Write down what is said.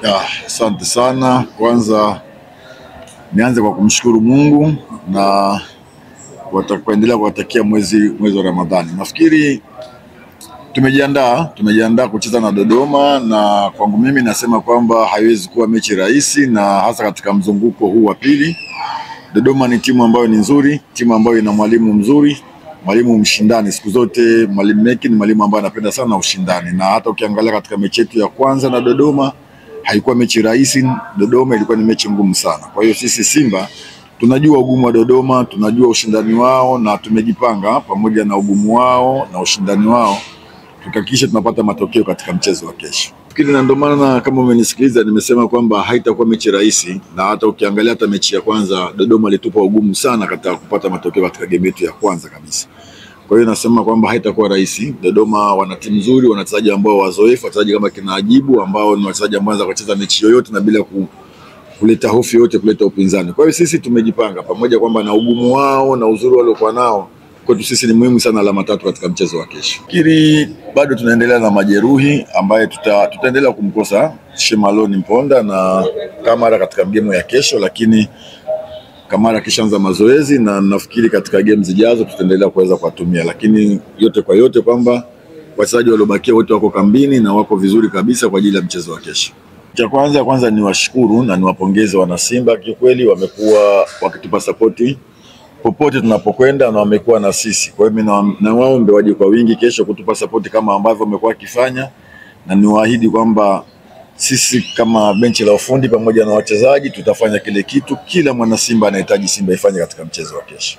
Asante sana. Kwanza nianze kwa kumshukuru Mungu na kuendelea kuwatakia mwezi wa Ramadhani. Nafikiri tumejiandaa kucheza na Dodoma, na kwangu mimi nasema kwamba haiwezi kuwa mechi rahisi, na hasa katika mzunguko huu wa pili. Dodoma ni timu ambayo ni nzuri, timu ambayo ina mwalimu mzuri, mwalimu mshindani siku zote. Mwalimu Meki ni mwalimu ambaye anapenda sana ushindani, na hata ukiangalia katika mechi yetu ya kwanza na Dodoma haikuwa mechi rahisi. Dodoma ilikuwa ni mechi ngumu sana. Kwa hiyo sisi Simba tunajua ugumu wa Dodoma, tunajua ushindani wao, na tumejipanga pamoja na ugumu wao na ushindani wao tukahakikisha tunapata matokeo katika mchezo wa kesho. Fikiri na ndio maana kama umenisikiliza nimesema kwamba haitakuwa mechi rahisi, na hata ukiangalia hata mechi ya kwanza Dodoma ilitupa ugumu sana katika kupata matokeo katika game yetu ya kwanza kabisa. Kwa hiyo nasema kwamba haitakuwa rahisi. Dodoma wana timu nzuri, wana wachezaji ambao wazoefu, wachezaji kama kina Ajibu ambao ni wachezaji ambao wanaweza kucheza mechi yoyote na bila kuleta hofu yote, kuleta upinzani. Kwa hiyo sisi tumejipanga pamoja kwamba na ugumu wao na uzuri waliokuwa nao, kwetu sisi ni muhimu sana alama tatu katika mchezo wa kesho. Fikiri bado tunaendelea na majeruhi ambaye tutaendelea kumkosa Shemaloni Mponda na Kamara katika game ya kesho, lakini Kamara kishaanza mazoezi na nafikiri katika game zijazo tutaendelea kuweza kuwatumia, lakini yote kwa yote kwamba wachezaji waliobakia wote wako kambini na wako vizuri kabisa kwa ajili ya mchezo wa kesho. Cha kwanza ni washukuru na niwapongeze wana Simba, kikweli wamekuwa wakitupa sapoti popote tunapokwenda na wamekuwa na sisi. Kwa hiyo mimi na waombe waje kwa wingi kesho kutupa sapoti kama ambavyo wamekuwa wakifanya, na niwaahidi kwamba sisi kama benchi la ufundi pamoja na wachezaji tutafanya kile kitu kila mwana Simba anahitaji Simba ifanye katika mchezo wa kesho.